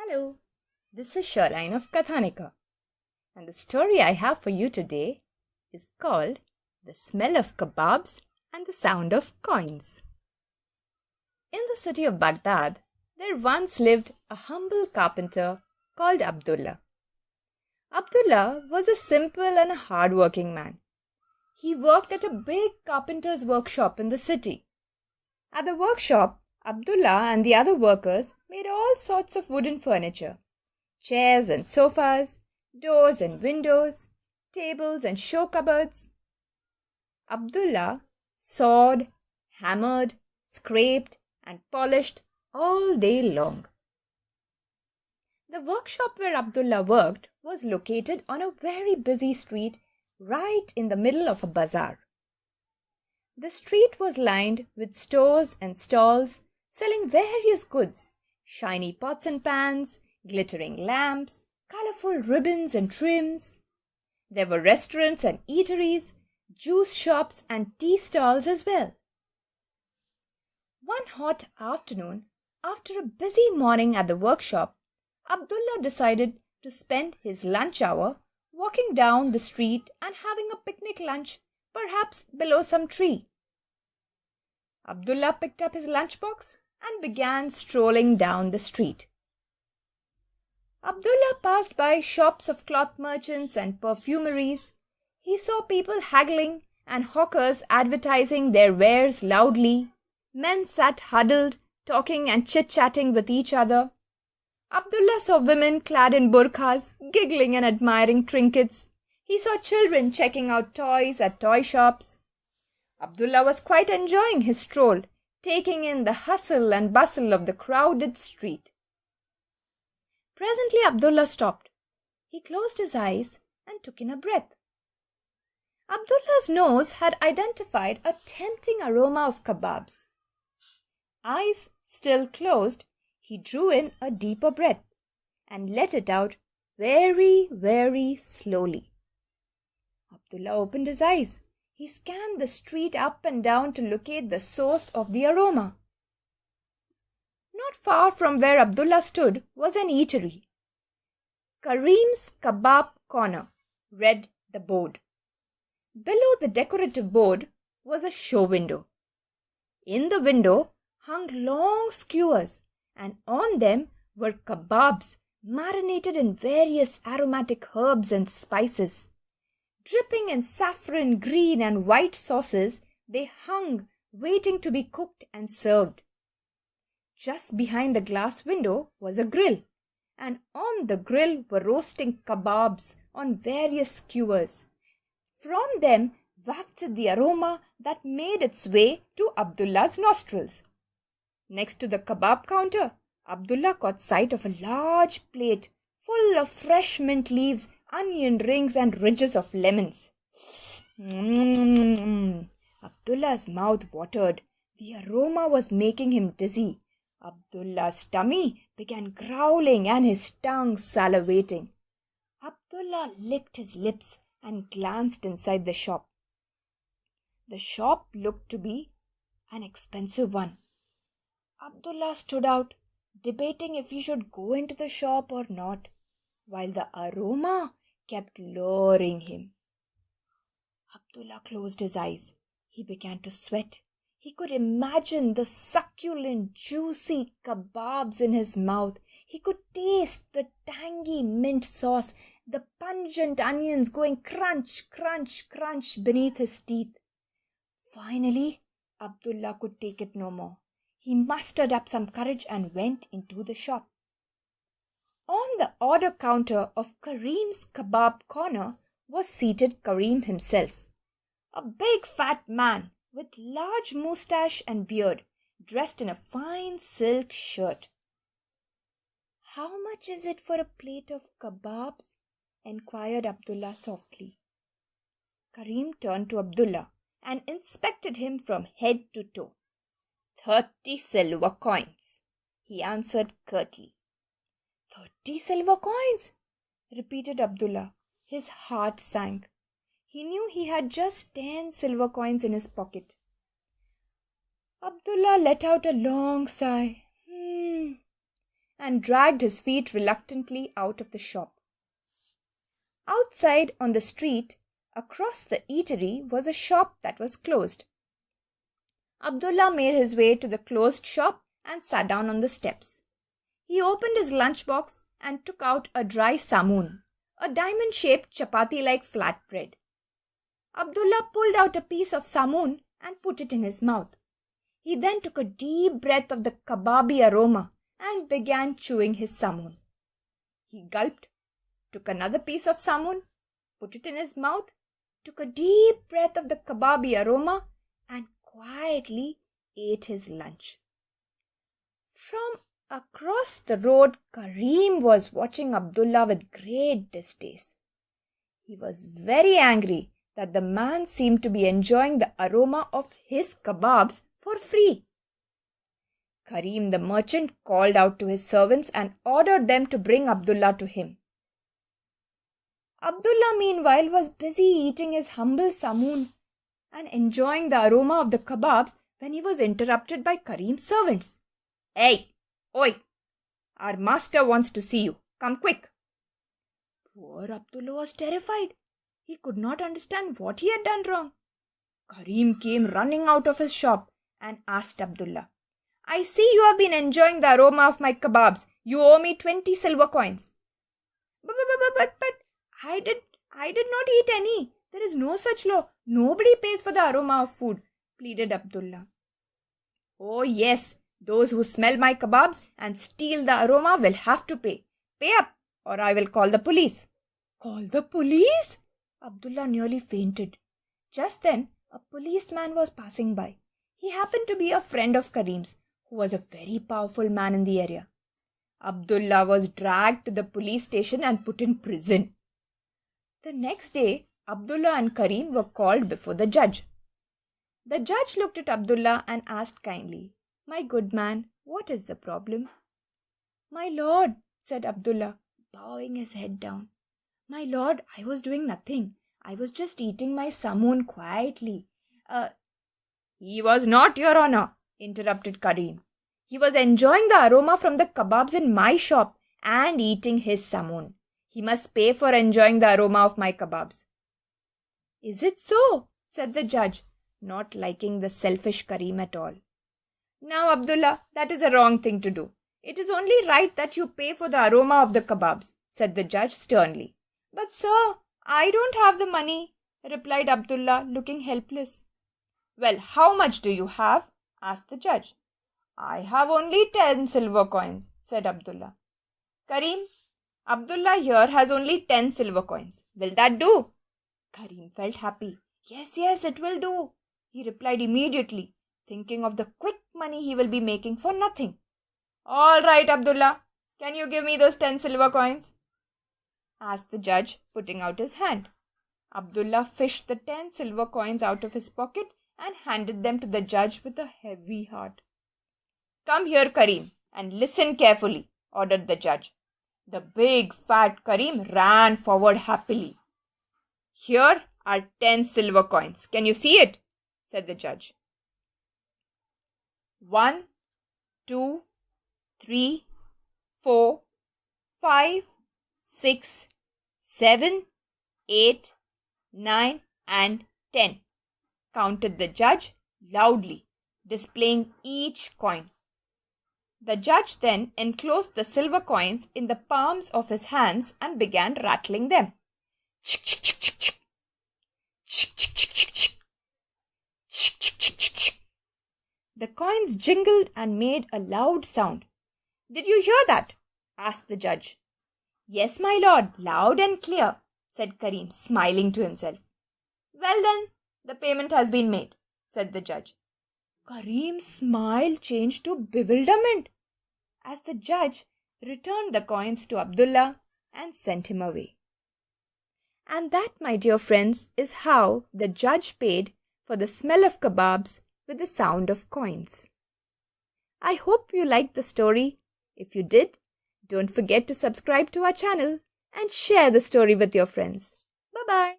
Hello, this is Sherline of Kathanika, and the story I have for you today is called The Smell of Kababs and the Sound of Coins. In the city of Baghdad, there once lived a humble carpenter called Abdullah. Abdullah was a simple and a hard-working man. He worked at a big carpenter's workshop in the city. At the workshop, Abdullah and the other workers made all sorts of wooden furniture: chairs and sofas, doors and windows, tables and show cupboards. Abdullah sawed, hammered, scraped, and polished all day long. The workshop where Abdullah worked was located on a very busy street right in the middle of a bazaar. The street was lined with stores and stalls selling various goods: shiny pots and pans, glittering lamps, colorful ribbons and trims. There were restaurants and eateries, juice shops and tea stalls as well. One hot afternoon, after a busy morning at the workshop, Abdullah decided to spend his lunch hour walking down the street and having a picnic lunch, perhaps below some tree. Abdullah picked up his lunchbox and began strolling down the street. Abdullah passed by shops of cloth merchants and perfumeries. He saw people haggling and hawkers advertising their wares loudly. Men sat huddled, talking and chit-chatting with each other. Abdullah saw women clad in burqas, giggling and admiring trinkets. He saw children checking out toys at toy shops. Abdullah was quite enjoying his stroll, taking in the hustle and bustle of the crowded street. Presently Abdullah stopped. He closed his eyes and took in a breath. Abdullah's nose had identified a tempting aroma of kababs. Eyes still closed, he drew in a deeper breath and let it out very, very slowly. Abdullah opened his eyes. He scanned the street up and down to locate the source of the aroma. Not far from where Abdullah stood was an eatery. Kareem's Kabab Corner, read the board. Below the decorative board was a show window. In the window hung long skewers, and on them were kababs marinated in various aromatic herbs and spices. Dripping in saffron, green and white sauces, they hung, waiting to be cooked and served. Just behind the glass window was a grill, and on the grill were roasting kababs on various skewers. From them wafted the aroma that made its way to Abdullah's nostrils. Next to the kabab counter, Abdullah caught sight of a large plate full of fresh mint leaves, onion rings and ridges of lemons. Abdullah's mouth watered. The aroma was making him dizzy. Abdullah's tummy began growling and his tongue salivating. Abdullah licked his lips and glanced inside the shop. The shop looked to be an expensive one. Abdullah stood out, debating if he should go into the shop or not, while the aroma kept luring him. Abdullah closed his eyes. He began to sweat. He could imagine the succulent, juicy kababs in his mouth. He could taste the tangy mint sauce, the pungent onions going crunch, crunch, crunch beneath his teeth. Finally, Abdullah could take it no more. He mustered up some courage and went into the shop. On the order counter of Kareem's Kabab Corner was seated Kareem himself, a big fat man with large moustache and beard, dressed in a fine silk shirt. "How much is it for a plate of kababs?" enquired Abdullah softly. Kareem turned to Abdullah and inspected him from head to toe. 30 silver coins, he answered curtly. 30 silver coins, repeated Abdullah. His heart sank. He knew he had just 10 silver coins in his pocket. Abdullah let out a long sigh and dragged his feet reluctantly out of the shop. Outside on the street, across the eatery, was a shop that was closed. Abdullah made his way to the closed shop and sat down on the steps. He opened his lunchbox and took out a dry samoon, a diamond-shaped chapati-like flatbread. Abdullah pulled out a piece of samoon and put it in his mouth. He then took a deep breath of the kababi aroma and began chewing his samoon. He gulped, took another piece of samoon, put it in his mouth, took a deep breath of the kababi aroma and quietly ate his lunch. From across the road, Kareem was watching Abdullah with great distaste. He was very angry that the man seemed to be enjoying the aroma of his kababs for free. Kareem the merchant called out to his servants and ordered them to bring Abdullah to him. Abdullah meanwhile was busy eating his humble samoon and enjoying the aroma of the kababs when he was interrupted by Kareem's servants. "Hey, oi! Our master wants to see you. Come quick!" Poor Abdullah was terrified. He could not understand what he had done wrong. Kareem came running out of his shop and asked Abdullah, "I see you have been enjoying the aroma of my kababs. You owe me 20 silver coins." But I did not eat any. There is no such law. Nobody pays for the aroma of food," pleaded Abdullah. "Oh yes, those who smell my kababs and steal the aroma will have to pay. Pay up or I will call the police." "Call the police?" Abdullah nearly fainted. Just then, a policeman was passing by. He happened to be a friend of Kareem's, who was a very powerful man in the area. Abdullah was dragged to the police station and put in prison. The next day, Abdullah and Kareem were called before the judge. The judge looked at Abdullah and asked kindly, "My good man, what is the problem?" "My lord," said Abdullah, bowing his head down. "My lord, I was doing nothing. I was just eating my samoon quietly." "He was not, your honor," interrupted Kareem. "He was enjoying the aroma from the kababs in my shop and eating his samoon. He must pay for enjoying the aroma of my kababs." "Is it so?" said the judge, not liking the selfish Kareem at all. "Now, Abdullah, that is a wrong thing to do. It is only right that you pay for the aroma of the kababs," said the judge sternly. "But sir, I don't have the money," replied Abdullah, looking helpless. "Well, how much do you have?" asked the judge. "I have only 10 silver coins," said Abdullah. "Kareem, Abdullah here has only 10 silver coins. Will that do?" Kareem felt happy. Yes, it will do," he replied immediately, thinking of the quick money he will be making for nothing. "All right, Abdullah. Can you give me those 10 silver coins?" asked the judge, putting out his hand. Abdullah fished the 10 silver coins out of his pocket and handed them to the judge with a heavy heart. "Come here, Kareem, and listen carefully," ordered the judge. The big fat Kareem ran forward happily. "Here are 10 silver coins. Can you see it?" said the judge. 1, 2, 3, 4, 5, 6, 7, 8, 9 and 10, counted the judge loudly, displaying each coin. The judge then enclosed the silver coins in the palms of his hands and began rattling them. The coins jingled and made a loud sound. "Did you hear that?" asked the judge. "Yes, my lord, loud and clear," said Kareem, smiling to himself. "Well then, the payment has been made," said the judge. Kareem's smile changed to bewilderment as the judge returned the coins to Abdullah and sent him away. And that, my dear friends, is how the judge paid for the smell of kebabs with the sound of coins. I hope you liked the story. If you did, don't forget to subscribe to our channel and share the story with your friends. Bye-bye.